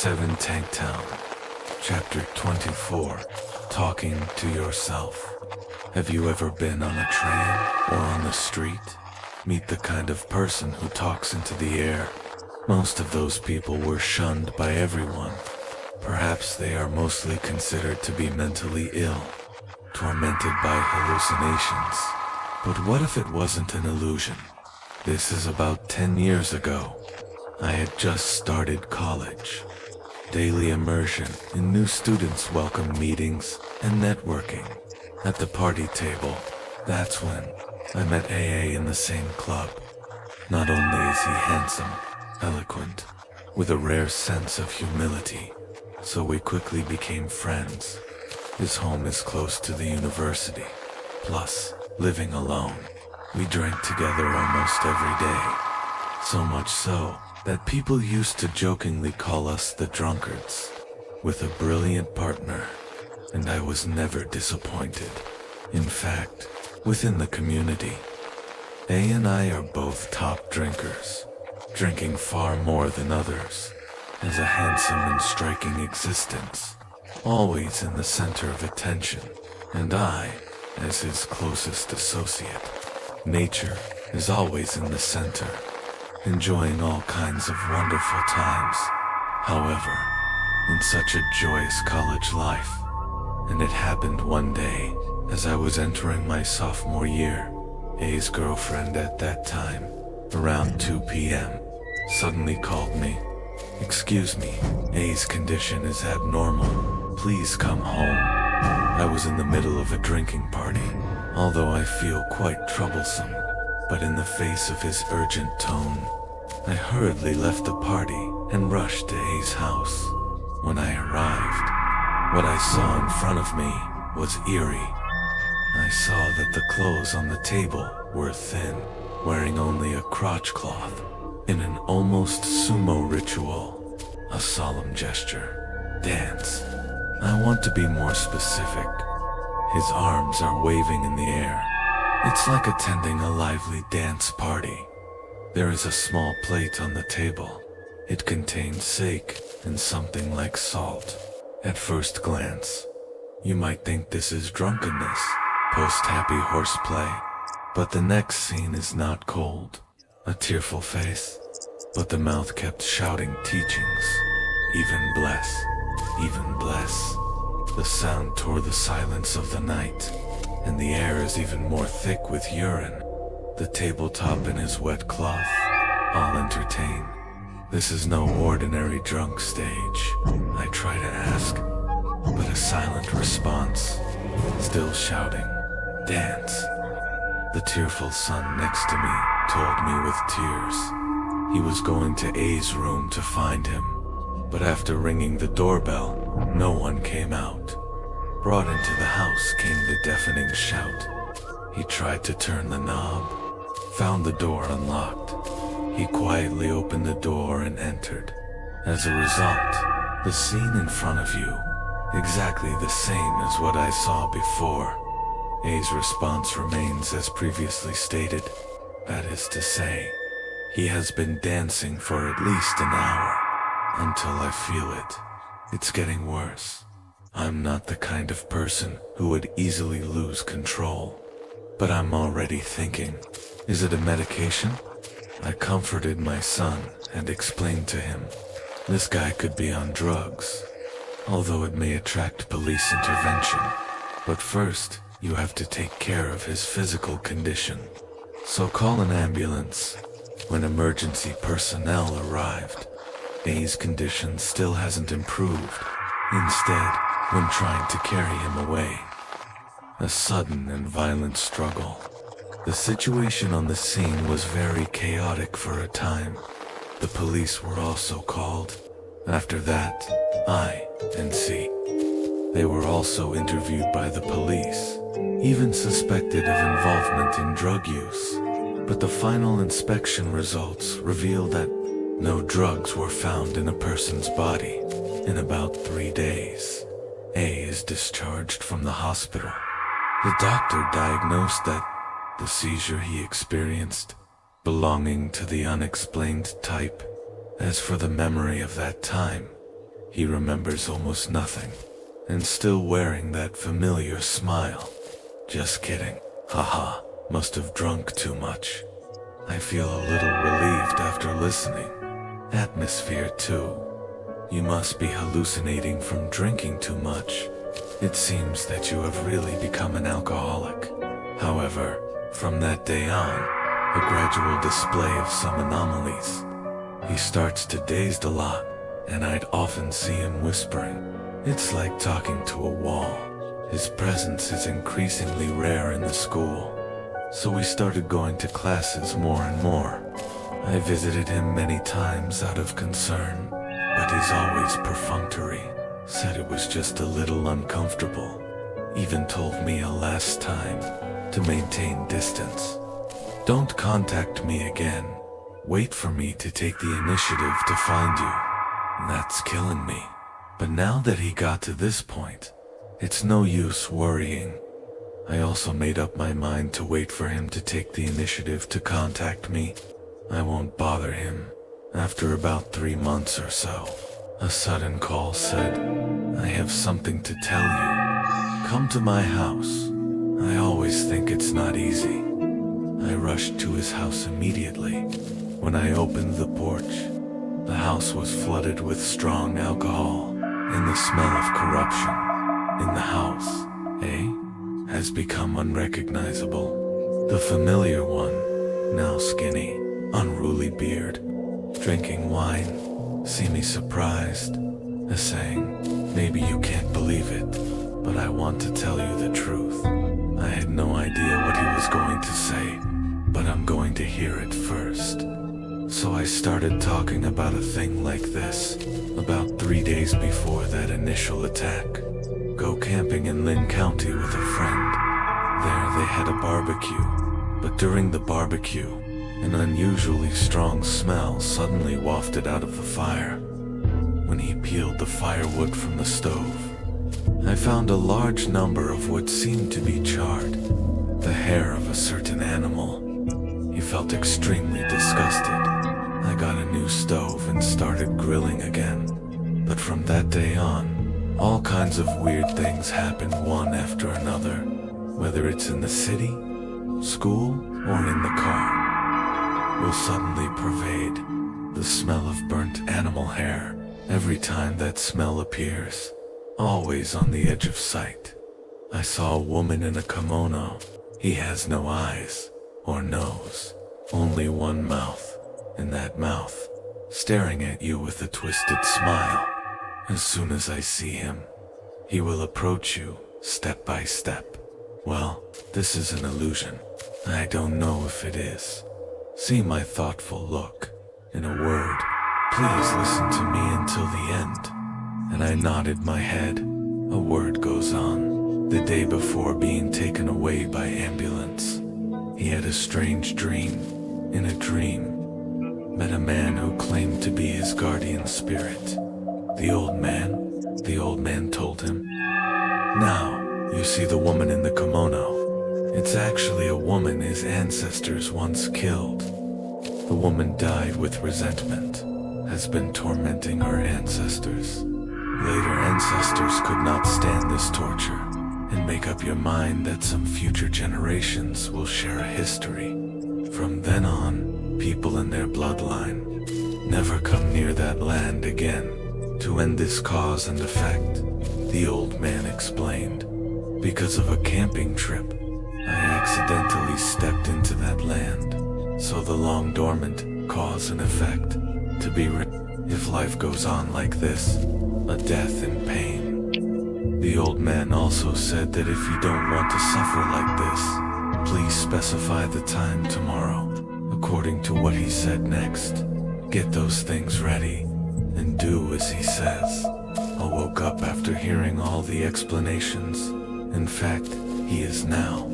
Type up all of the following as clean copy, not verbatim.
7 Tank Town. Chapter 24. Talking to Yourself. Have you ever been on a train or on the street? Meet the kind of person who talks into the air. Most of those people were shunned by everyone. Perhaps they are mostly considered to be mentally ill, tormented by hallucinations. But what if it wasn't an illusion? This is about 10 years ago. I had just started college. Daily immersion in new students' welcome meetings and networking. At the party table, that's when I met AA in the same club. Not only is he handsome, eloquent, with a rare sense of humility, so we quickly became friends. His home is close to the university. Plus, living alone, we drank together almost every day. So much so that people used to jokingly call us the drunkards. With a brilliant partner, and I was never disappointed. In fact, within the community, A and I are both top drinkers, drinking far more than others, as a handsome and striking existence, always in the center of attention, and I, as his closest associate. Nature is always in the center, enjoying all kinds of wonderful times. However, in such a joyous college life, and it happened one day as I was entering my sophomore year, A's girlfriend at that time, around 2 p.m., suddenly called me. "Excuse me, A's condition is abnormal. Please come home." I was in the middle of a drinking party, although I feel quite troublesome. But in the face of his urgent tone, I hurriedly left the party and rushed to A's house. When I arrived, what I saw in front of me was eerie. I saw that the clothes on the table were thin, wearing only a crotch cloth, in an almost sumo ritual, a solemn gesture. Dance. I want to be more specific. His arms are waving in the air. It's like attending a lively dance party. There is a small plate on the table. It contains sake and something like salt. At first glance, you might think this is drunkenness, post-happy horseplay. But the next scene is not cold. A tearful face, but the mouth kept shouting teachings. Even bless, even bless. The sound tore the silence of the night, and the air is even more thick with urine. The tabletop in his wet cloth, all entertain. This is no ordinary drunk stage, I try to ask, but a silent response, still shouting, "Dance." The tearful son next to me told me with tears he was going to A's room to find him, but after ringing the doorbell, no one came out. Brought into the house came the deafening shout. He tried to turn the knob, found the door unlocked. He quietly opened the door and entered. As a result, the scene in front of you, exactly the same as what I saw before. A's response remains as previously stated. That is to say, he has been dancing for at least an hour, until I feel it. It's getting worse. I'm not the kind of person who would easily lose control, but I'm already thinking, is it a medication? I comforted my son and explained to him, this guy could be on drugs, although it may attract police intervention. But first, you have to take care of his physical condition. So call an ambulance. When emergency personnel arrived, A's condition still hasn't improved. Instead, when trying to carry him away, a sudden and violent struggle. The situation on the scene was very chaotic for a time. The police were also called. After that, I and C. They were also interviewed by the police, even suspected of involvement in drug use. But the final inspection results revealed that no drugs were found in a person's body. In about 3 days, A is discharged from the hospital. The doctor diagnosed that the seizure he experienced, belonging to the unexplained type. As for the memory of that time, He remembers almost nothing, and still wearing that familiar smile. Just kidding. Haha, must have drunk too much. I feel a little relieved after listening. Atmosphere too. You must be hallucinating from drinking too much. It seems that you have really become an alcoholic. However, from that day on, a gradual display of some anomalies. He starts to daze a lot, and I'd often see him whispering. It's like talking to a wall. His presence is increasingly rare in the school, so we started going to classes more and more. I visited him many times out of concern, but he's always perfunctory. Said it was just a little uncomfortable. Even told me a last time to maintain distance. Don't contact me again. Wait for me to take the initiative to find you. That's killing me. But now that he got to this point, it's no use worrying. I also made up my mind to wait for him to take the initiative to contact me. I won't bother him. After about 3 months or so, a sudden call said, I have something to tell you. Come to my house. I always think it's not easy. I rushed to his house immediately. When I opened the porch, the house was flooded with strong alcohol and the smell of corruption in the house, has become unrecognizable. The familiar one, now skinny, unruly beard, drinking wine, see me surprised, saying, maybe you can't believe it, but I want to tell you the truth. I had no idea what he was going to say, but I'm going to hear it first. So I started talking about a thing like this, about 3 days before that initial attack. Go camping in Lynn County with a friend. There they had a barbecue, but during the barbecue, an unusually strong smell suddenly wafted out of the fire. When he peeled the firewood from the stove, I found a large number of what seemed to be charred, the hair of a certain animal. He felt extremely disgusted. I got a new stove and started grilling again. But from that day on, all kinds of weird things happened one after another, whether it's in the city, school, or in the car. Will suddenly pervade the smell of burnt animal hair every time that smell appears, always on the edge of sight. I saw a woman in a kimono. He has no eyes or nose, only one mouth, and that mouth staring at you with a twisted smile. As soon as I see him, he will approach you step by step. Well, this is an illusion. I don't know if it is. See my thoughtful look. In a word, please listen to me until the end. And I nodded my head. A word goes on. The day before being taken away by ambulance, he had a strange dream. In a dream, met a man who claimed to be his guardian spirit. The old man told him. Now, you see the woman in the kimono. It's actually a woman his ancestors once killed. The woman died with resentment, has been tormenting her ancestors. Later ancestors could not stand this torture, and make up your mind that some future generations will share a history. From then on, people in their bloodline never come near that land again. To end this cause and effect, the old man explained, because of a camping trip, I accidentally stepped into that land, so the long dormant cause and effect to be if life goes on like this, a death in pain. The old man also said that if you don't want to suffer like this, please specify the time tomorrow. According to what he said next, get those things ready and do as he says. I woke up after hearing all the explanations. In fact, he is now.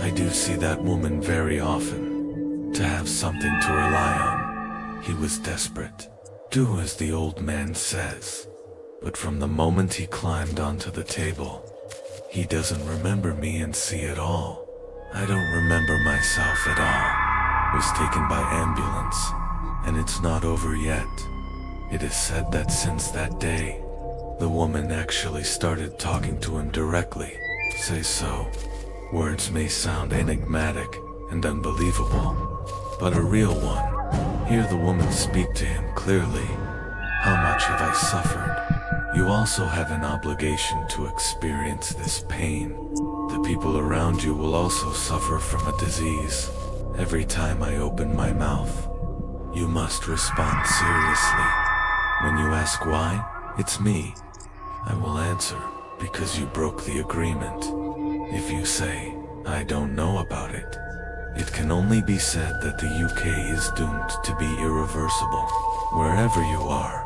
I do see that woman very often. To have something to rely on. He was desperate. Do as the old man says. But from the moment he climbed onto the table, he doesn't remember me and see at all. I don't remember myself at all. Was taken by ambulance, and it's not over yet. It is said that since that day, The woman actually started talking to him directly. Say so. Words may sound enigmatic and unbelievable, but a real one. Hear the woman speak to him clearly. How much have I suffered? You also have an obligation to experience this pain. The people around you will also suffer from a disease. Every time I open my mouth, you must respond seriously. When you ask why, it's me. I will answer, because you broke the agreement. If you say, I don't know about it, it can only be said that the UK is doomed to be irreversible. Wherever you are,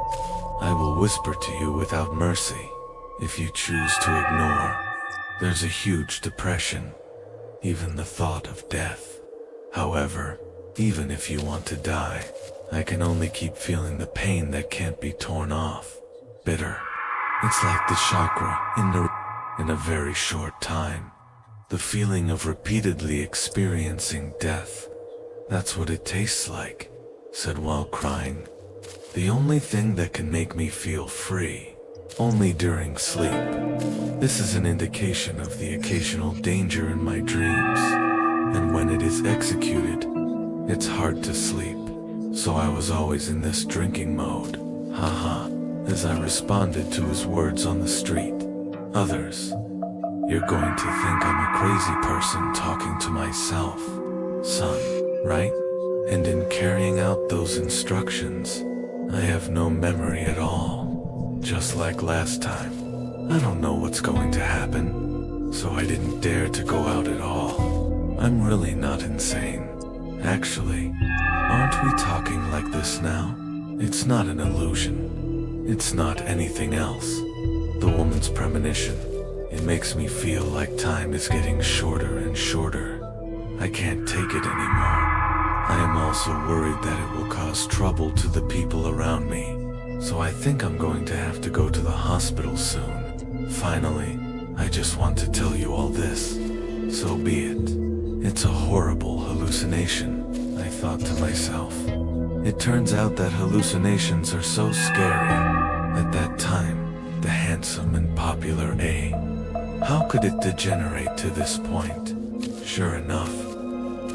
I will whisper to you without mercy. If you choose to ignore, there's a huge depression, even the thought of death. However, even if you want to die, I can only keep feeling the pain that can't be torn off. Bitter. It's like the chakra in a very short time. The feeling of repeatedly experiencing death. That's what it tastes like, said while crying. The only thing that can make me feel free, only during sleep. This is an indication of the occasional danger in my dreams, and when it is executed, it's hard to sleep. So I was always in this drinking mode, haha, as I responded to his words on the street. Others, you're going to think I'm a crazy person talking to myself, son, right? And in carrying out those instructions, I have no memory at all. Just like last time, I don't know what's going to happen, so I didn't dare to go out at all. I'm really not insane. Actually, aren't we talking like this now? It's not an illusion. It's not anything else. The woman's premonition. It makes me feel like time is getting shorter and shorter. I can't take it anymore. I am also worried that it will cause trouble to the people around me, so I think I'm going to have to go to the hospital soon. Finally, I just want to tell you all this. So be it. It's a horrible hallucination, I thought to myself. It turns out that hallucinations are so scary. At that time, the handsome and popular A. How could it degenerate to this point? Sure enough,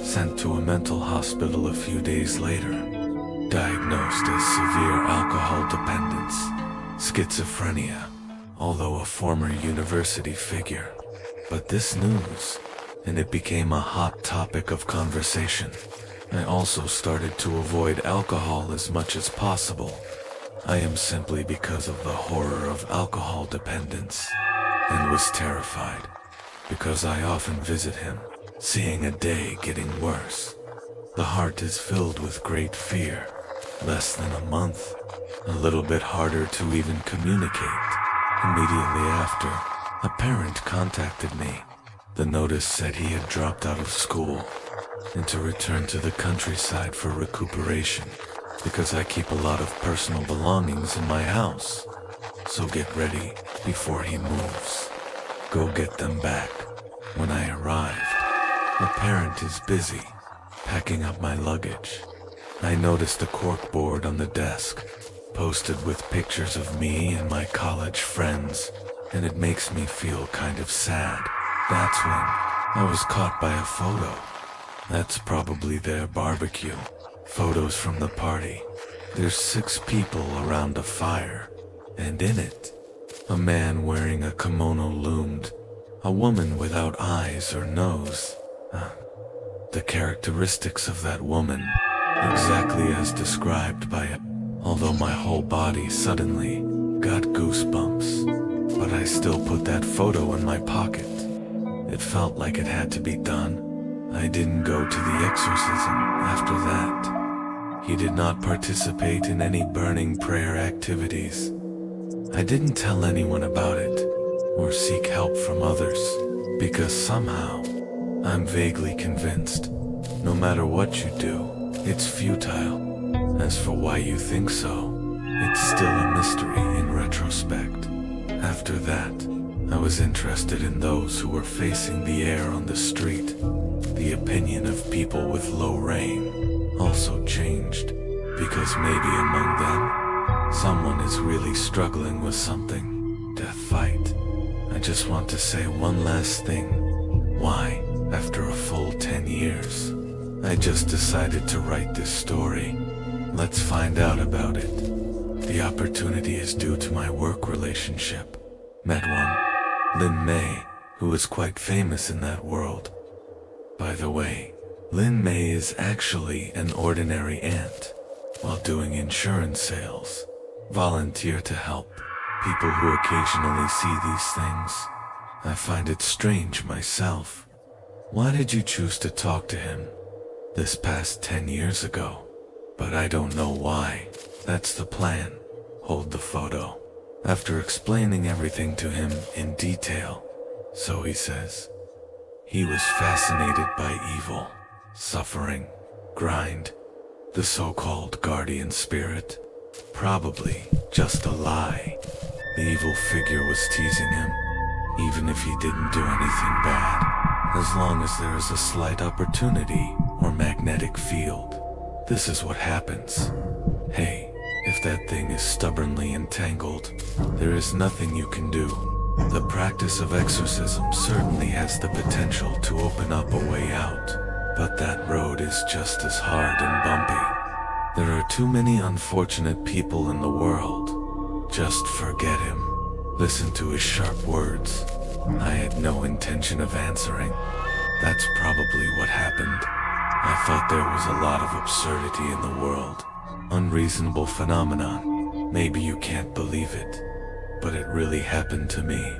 sent to a mental hospital a few days later, diagnosed as severe alcohol dependence, schizophrenia, although a former university figure. But this news, and it became a hot topic of conversation. I also started to avoid alcohol as much as possible. I am simply because of the horror of alcohol dependence, and was terrified, because I often visit him, seeing a day getting worse. The heart is filled with great fear. Less than a month, a little bit harder to even communicate. Immediately after, a parent contacted me. The notice said he had dropped out of school and to return to the countryside for recuperation, because I keep a lot of personal belongings in my house. So get ready before he moves. Go get them back. When I arrived, the parent is busy packing up my luggage. I noticed a cork board on the desk, posted with pictures of me and my college friends, and it makes me feel kind of sad. That's when I was caught by a photo. That's probably their barbecue. Photos from the party. There's 6 people around a fire, and in it, a man wearing a kimono loomed, a woman without eyes or nose. The characteristics of that woman, exactly as described by it, although my whole body suddenly got goosebumps. But I still put that photo in my pocket. It felt like it had to be done. I didn't go to the exorcism after that. He did not participate in any burning prayer activities. I didn't tell anyone about it, or seek help from others, because somehow, I'm vaguely convinced, no matter what you do, it's futile. As for why you think so, it's still a mystery in retrospect. After that, I was interested in those who were facing the air on the street. The opinion of people with low reign also changed, because maybe among them, someone is really struggling with something. death fight. I just want to say one last thing. Why, after a full 10 years, I just decided to write this story. Let's find out about it. The opportunity is due to my work relationship. Met one, Lin May, who is quite famous in that world. By the way, Lin May is actually an ordinary aunt. While doing insurance sales, volunteer to help people who occasionally see these things. I find it strange myself. Why did you choose to talk to him this past 10 years ago? But I don't know why. That's the plan. Hold the photo. After explaining everything to him in detail, so he says, he was fascinated by evil, suffering, grind, the so-called guardian spirit. Probably just a lie. The evil figure was teasing him, even if he didn't do anything bad, as long as there is a slight opportunity or magnetic field. This is what happens. Hey, if that thing is stubbornly entangled, there is nothing you can do. The practice of exorcism certainly has the potential to open up a way out, but that road is just as hard and bumpy. There are too many unfortunate people in the world. Just forget him. Listen to his sharp words. I had no intention of answering. That's probably what happened. I thought there was a lot of absurdity in the world. Unreasonable phenomenon. Maybe you can't believe it, but it really happened to me.